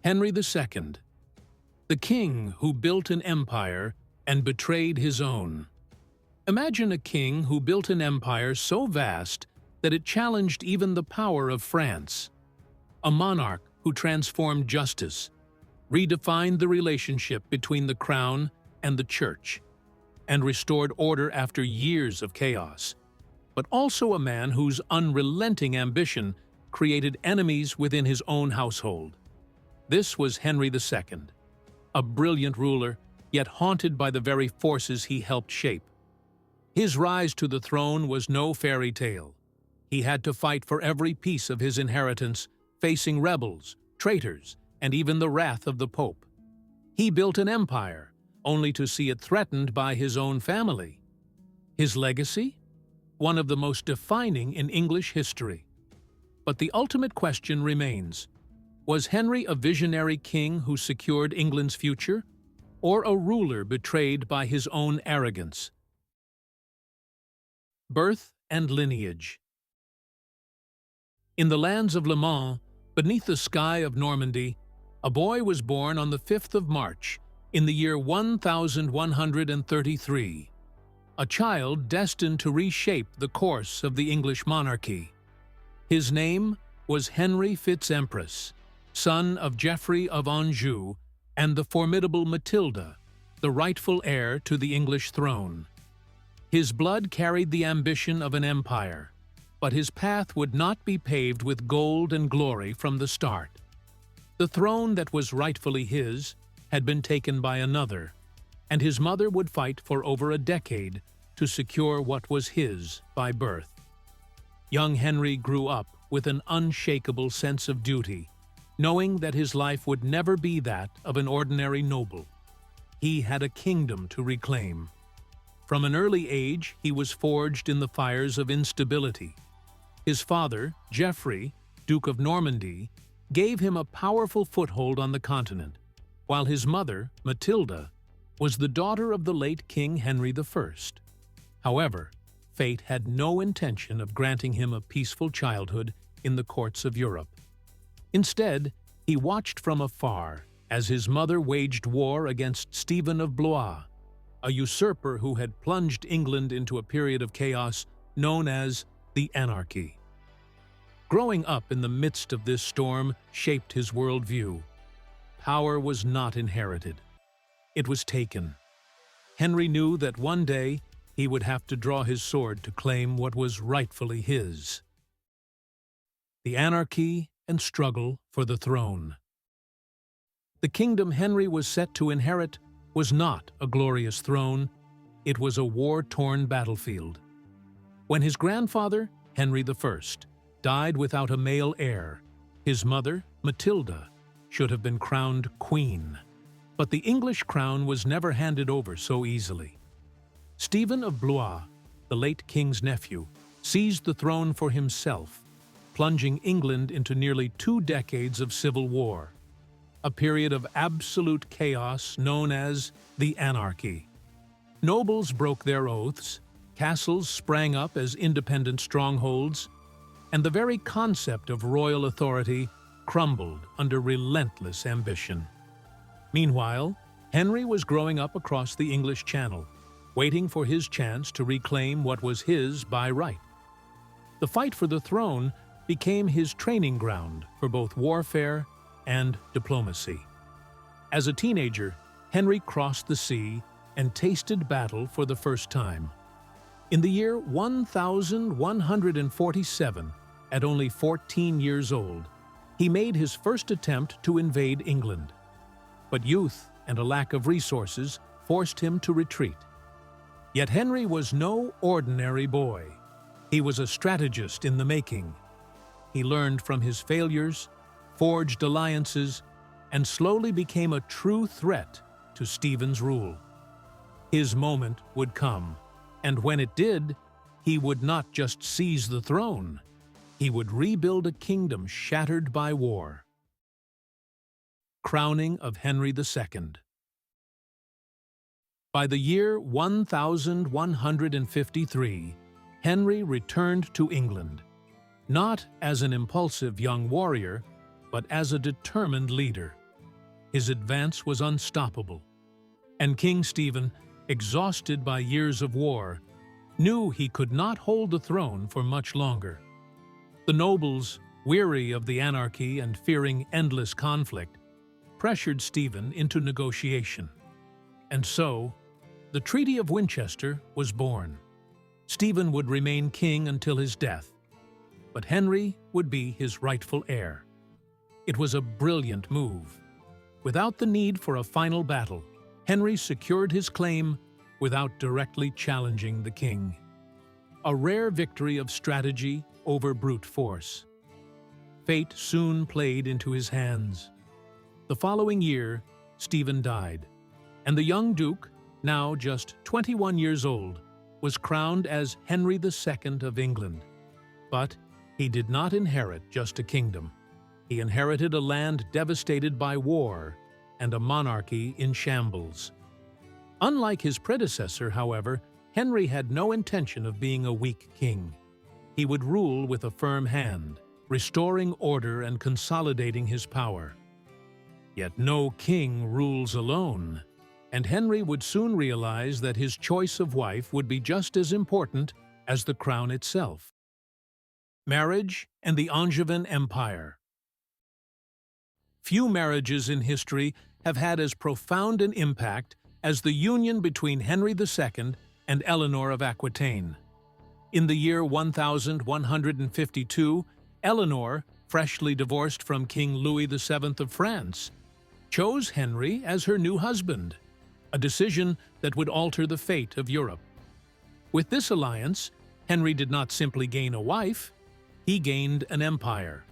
Henry II, the king who built an empire and betrayed his own. Imagine a king who built an empire so vast that it challenged even the power of France. A monarch who transformed justice, redefined the relationship between the crown and the church, and restored order after years of chaos. But also a man whose unrelenting ambition created enemies within his own household. This was Henry II, a brilliant ruler, yet haunted by the very forces he helped shape. His rise to the throne was no fairy tale. He had to fight for every piece of his inheritance, facing rebels, traitors, and even the wrath of the Pope. He built an empire, only to see it threatened by his own family. His legacy? One of the most defining in English history. But the ultimate question remains: was Henry a visionary king who secured England's future, or a ruler betrayed by his own arrogance? Birth and lineage. In the lands of Le Mans, beneath the sky of Normandy, a boy was born on the 5th of March in the year 1133. A child destined to reshape the course of the English monarchy. His name was Henry Fitz-Empress, son of Geoffrey of Anjou and the formidable Matilda, the rightful heir to the English throne. His blood carried the ambition of an empire, but his path would not be paved with gold and glory from the start. The throne that was rightfully his had been taken by another, and his mother would fight for over a decade to secure what was his by birth. Young Henry grew up with an unshakable sense of duty, knowing that his life would never be that of an ordinary noble. He had a kingdom to reclaim. From an early age, he was forged in the fires of instability. His father, Geoffrey, Duke of Normandy, gave him a powerful foothold on the continent, while his mother, Matilda, was the daughter of the late King Henry I. However, fate had no intention of granting him a peaceful childhood in the courts of Europe. Instead, he watched from afar as his mother waged war against Stephen of Blois, a usurper who had plunged England into a period of chaos known as the Anarchy. Growing up in the midst of this storm shaped his worldview. Power was not inherited. It was taken. Henry knew that one day he would have to draw his sword to claim what was rightfully his. The anarchy and struggle for the throne. The kingdom Henry was set to inherit was not a glorious throne, it was a war-torn battlefield. When his grandfather, Henry I, died without a male heir, his mother, Matilda, should have been crowned queen. But the English crown was never handed over so easily. Stephen of Blois, the late king's nephew, seized the throne for himself, plunging England into nearly 2 decades of civil war, a period of absolute chaos known as the Anarchy. Nobles broke their oaths, castles sprang up as independent strongholds, and the very concept of royal authority crumbled under relentless ambition. Meanwhile, Henry was growing up across the English Channel, waiting for his chance to reclaim what was his by right. The fight for the throne became his training ground for both warfare and diplomacy. As a teenager, Henry crossed the sea and tasted battle for the first time. In the year 1147, at only 14 years old, he made his first attempt to invade England. But youth and a lack of resources forced him to retreat. Yet Henry was no ordinary boy. He was a strategist in the making. He learned from his failures, forged alliances, and slowly became a true threat to Stephen's rule. His moment would come, and when it did, he would not just seize the throne, he would rebuild a kingdom shattered by war. Crowning of Henry II. By the year 1153, Henry returned to England, not as an impulsive young warrior, but as a determined leader. his advance was unstoppable. And King Stephen, exhausted by years of war, knew he could not hold the throne for much longer. The nobles, weary of the anarchy and fearing endless conflict, pressured Stephen into negotiation. And so, the Treaty of Winchester was born. Stephen would remain king until his death, but Henry would be his rightful heir. It was a brilliant move. Without the need for a final battle, Henry secured his claim without directly challenging the king. A rare victory of strategy over brute force. Fate soon played into his hands. The following year, Stephen died, and the young duke, now just 21 years old, was crowned as Henry II of England. But he did not inherit just a kingdom. He inherited a land devastated by war and a monarchy in shambles. Unlike his predecessor, however, Henry had no intention of being a weak king. He would rule with a firm hand, restoring order and consolidating his power. Yet no king rules alone, and Henry would soon realize that his choice of wife would be just as important as the crown itself. Marriage and the Angevin Empire. Few marriages in history have had as profound an impact as the union between Henry II and Eleanor of Aquitaine. In the year 1152, Eleanor, freshly divorced from King Louis VII of France, chose Henry as her new husband, a decision that would alter the fate of Europe. With this alliance, Henry did not simply gain a wife, he gained an empire.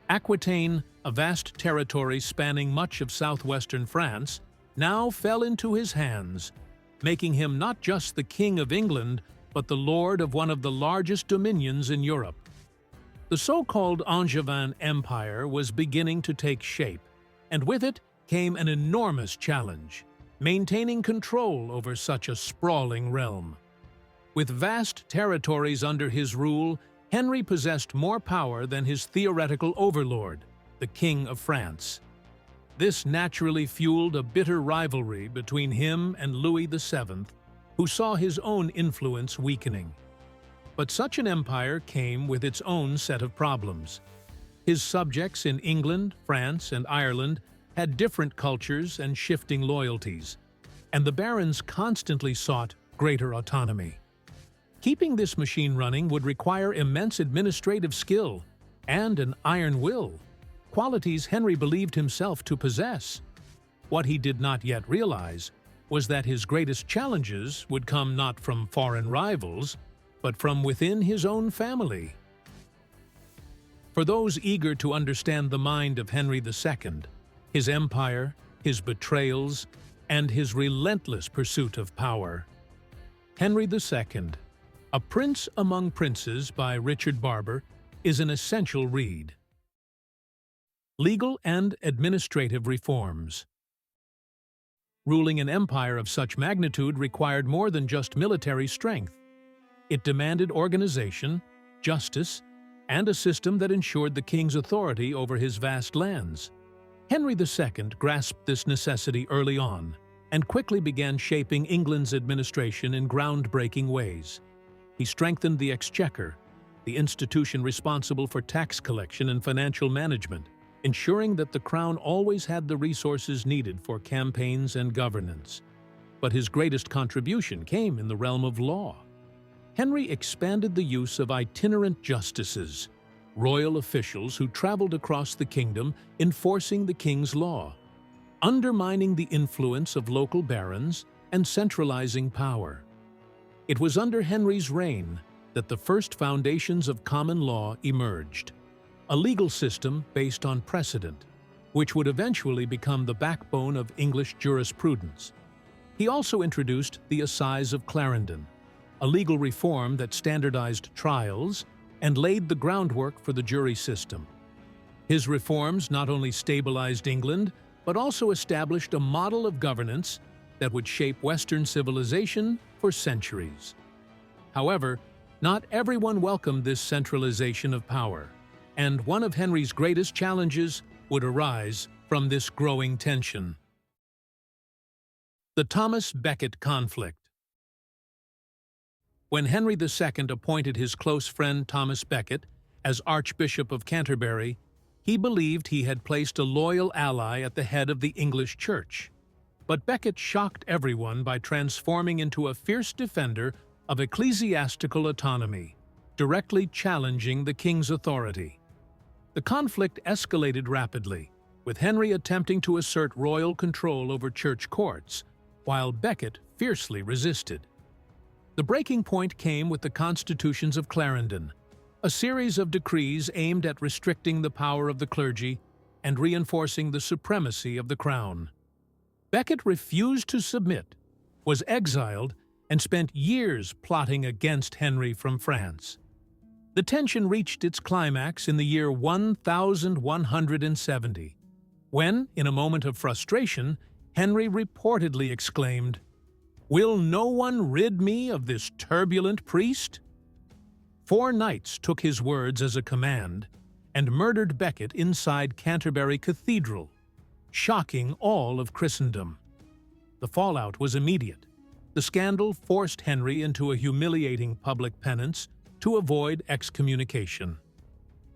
Aquitaine, a vast territory spanning much of southwestern France, now fell into his hands, making him not just the King of England, but the lord of one of the largest dominions in Europe. The so-called Angevin Empire was beginning to take shape, and with it came an enormous challenge: maintaining control over such a sprawling realm. With vast territories under his rule, Henry possessed more power than his theoretical overlord, the King of France. This naturally fueled a bitter rivalry between him and Louis VII, who saw his own influence weakening. But such an empire came with its own set of problems. His subjects in England, France, and Ireland had different cultures and shifting loyalties, and the barons constantly sought greater autonomy. Keeping this machine running would require immense administrative skill and an iron will, qualities Henry believed himself to possess. What he did not yet realize was that his greatest challenges would come not from foreign rivals, but from within his own family. For those eager to understand the mind of Henry II, his empire, his betrayals, and his relentless pursuit of power, Henry II, A Prince Among Princes by Richard Barber, is an essential read. Legal and administrative reforms. Ruling an empire of such magnitude required more than just military strength. It demanded organization, justice, and a system that ensured the king's authority over his vast lands. Henry II grasped this necessity early on and quickly began shaping England's administration in groundbreaking ways. He strengthened the exchequer, the institution responsible for tax collection and financial management, ensuring that the crown always had the resources needed for campaigns and governance. But his greatest contribution came in the realm of law. Henry expanded the use of itinerant justices, royal officials who traveled across the kingdom enforcing the king's law, undermining the influence of local barons and centralizing power. It was under Henry's reign that the first foundations of common law emerged, a legal system based on precedent, which would eventually become the backbone of English jurisprudence. He also introduced the Assize of Clarendon, a legal reform that standardized trials and laid the groundwork for the jury system. His reforms not only stabilized England, but also established a model of governance that would shape Western civilization for centuries. However, not everyone welcomed this centralization of power, and one of Henry's greatest challenges would arise from this growing tension. The Thomas-Becket conflict. When Henry II appointed his close friend Thomas Becket as Archbishop of Canterbury, he believed he had placed a loyal ally at the head of the English Church. But Becket shocked everyone by transforming into a fierce defender of ecclesiastical autonomy, directly challenging the king's authority. The conflict escalated rapidly, with Henry attempting to assert royal control over church courts, while Becket fiercely resisted. The breaking point came with the Constitutions of Clarendon, a series of decrees aimed at restricting the power of the clergy and reinforcing the supremacy of the crown. Becket refused to submit, was exiled, and spent years plotting against Henry from France. The tension reached its climax in the year 1170, when, in a moment of frustration, Henry reportedly exclaimed, "Will no one rid me of this turbulent priest?" 4 knights took his words as a command and murdered Becket inside Canterbury Cathedral, shocking all of Christendom. The fallout was immediate. The scandal forced Henry into a humiliating public penance to avoid excommunication.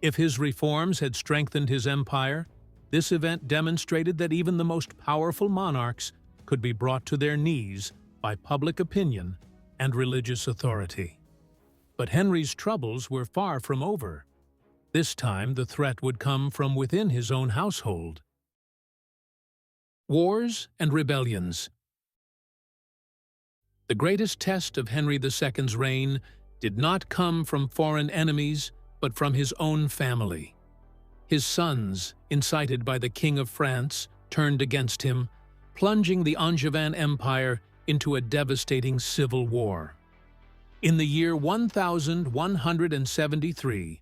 If his reforms had strengthened his empire, this event demonstrated that even the most powerful monarchs could be brought to their knees by public opinion and religious authority. But Henry's troubles were far from over. This time the threat would come from within his own household. Wars and rebellions. The greatest test of Henry II's reign did not come from foreign enemies, but from his own family. His sons, incited by the King of France, turned against him, plunging the Angevin Empire into a devastating civil war. In the year 1173,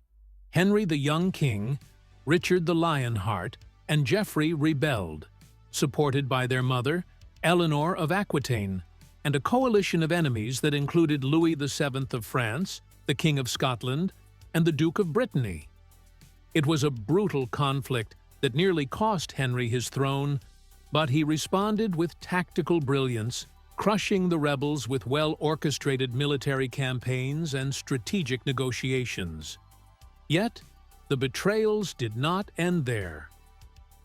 Henry the Young King, Richard the Lionheart, and Geoffrey rebelled, supported by their mother, Eleanor of Aquitaine, and a coalition of enemies that included Louis VII of France, the King of Scotland, and the Duke of Brittany. It was a brutal conflict that nearly cost Henry his throne, but he responded with tactical brilliance, crushing the rebels with well-orchestrated military campaigns and strategic negotiations. Yet, the betrayals did not end there.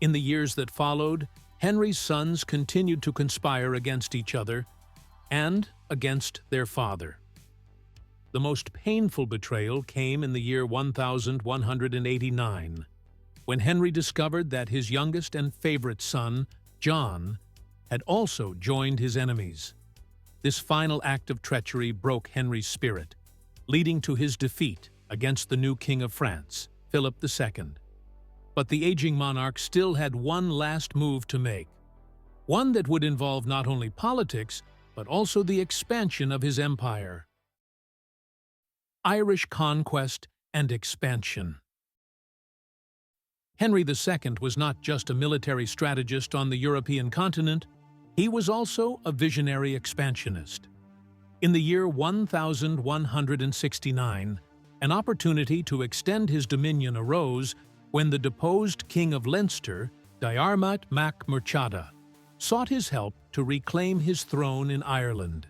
In the years that followed, Henry's sons continued to conspire against each other and against their father. The most painful betrayal came in the year 1189, when Henry discovered that his youngest and favorite son, John, had also joined his enemies. This final act of treachery broke Henry's spirit, leading to his defeat against the new King of France, Philip II. But the aging monarch still had one last move to make, one that would involve not only politics, but also the expansion of his empire. Irish conquest and expansion. Henry II was not just a military strategist on the European continent, he was also a visionary expansionist. In the year 1169, an opportunity to extend his dominion arose when the deposed King of Leinster, Diarmait mac Murchada, sought his help to reclaim his throne in Ireland.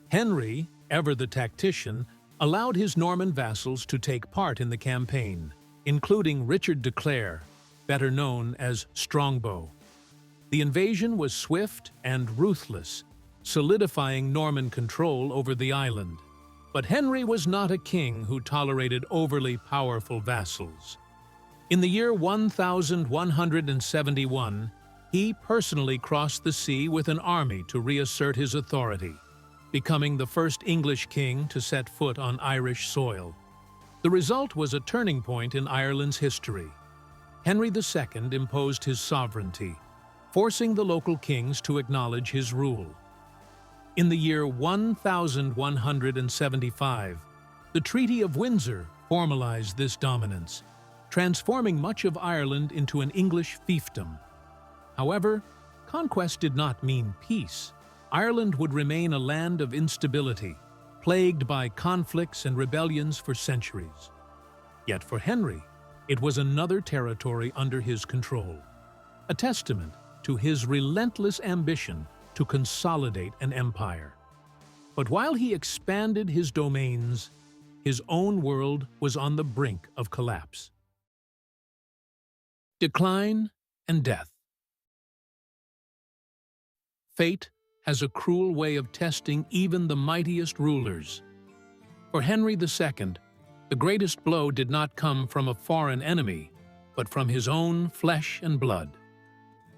Henry, ever the tactician, allowed his Norman vassals to take part in the campaign, including Richard de Clare, better known as Strongbow. The invasion was swift and ruthless, solidifying Norman control over the island. But Henry was not a king who tolerated overly powerful vassals. In the year 1171, he personally crossed the sea with an army to reassert his authority, becoming the first English king to set foot on Irish soil. The result was a turning point in Ireland's history. Henry II imposed his sovereignty, forcing the local kings to acknowledge his rule. In the year 1175, the Treaty of Windsor formalized this dominance, transforming much of Ireland into an English fiefdom. However, conquest did not mean peace. Ireland would remain a land of instability, plagued by conflicts and rebellions for centuries. Yet for Henry, It was another territory under his control, a testament to his relentless ambition to consolidate an empire. But while he expanded his domains, his own world was on the brink of collapse. Decline and death. Fate has a cruel way of testing even the mightiest rulers. For Henry II, the greatest blow did not come from a foreign enemy, but from his own flesh and blood.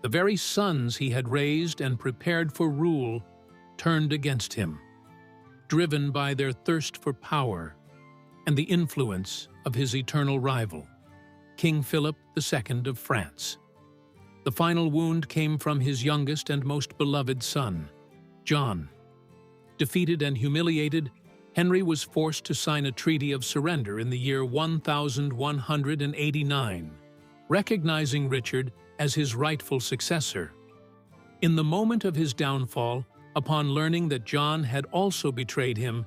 The very sons he had raised and prepared for rule turned against him, driven by their thirst for power and the influence of his eternal rival, King Philip II of France. The final wound came from his youngest and most beloved son, John. Defeated and humiliated, Henry was forced to sign a treaty of surrender in the year 1189, recognizing Richard as his rightful successor. In the moment of his downfall, upon learning that John had also betrayed him,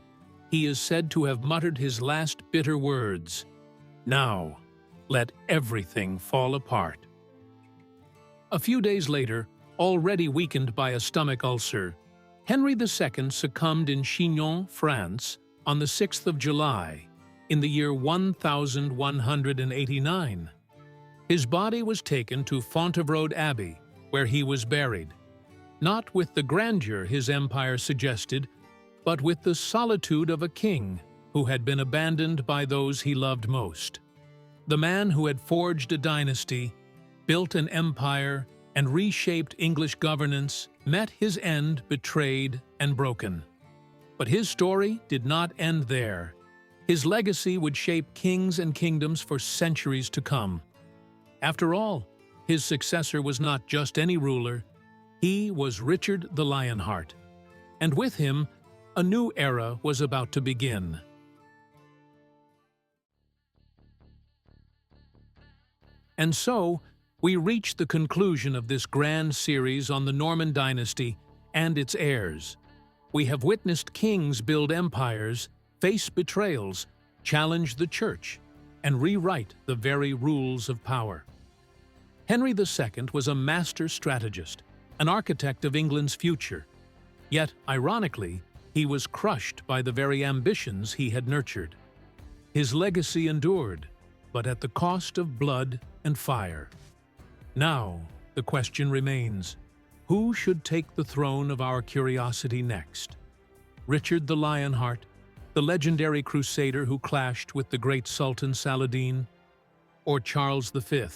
he is said to have muttered his last bitter words, "Now, let everything fall apart." A few days later, already weakened by a stomach ulcer, Henry II succumbed in Chinon, France, on the 6th of July, in the year 1189. His body was taken to Fontevraud Abbey, where he was buried, not with the grandeur his empire suggested, but with the solitude of a king who had been abandoned by those he loved most. The man who had forged a dynasty, built an empire, and reshaped English governance met his end betrayed and broken. But his story did not end there. His legacy would shape kings and kingdoms for centuries to come. After all, his successor was not just any ruler, he was Richard the Lionheart. And with him, a new era was about to begin. And so, we reach the conclusion of this grand series on the Norman dynasty and its heirs. We have witnessed kings build empires, face betrayals, challenge the church, and rewrite the very rules of power. Henry II was a master strategist, an architect of England's future. Yet, ironically, he was crushed by the very ambitions he had nurtured. His legacy endured, but at the cost of blood and fire. Now, the question remains, who should take the throne of our curiosity next? Richard the Lionheart, the legendary crusader who clashed with the great Sultan Saladin? Or Charles V,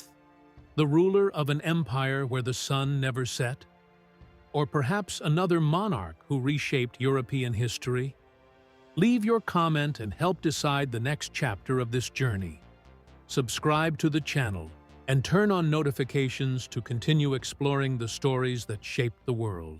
the ruler of an empire where the sun never set? Or perhaps another monarch who reshaped European history? Leave your comment and help decide the next chapter of this journey. Subscribe to the channel and turn on notifications to continue exploring the stories that shaped the world.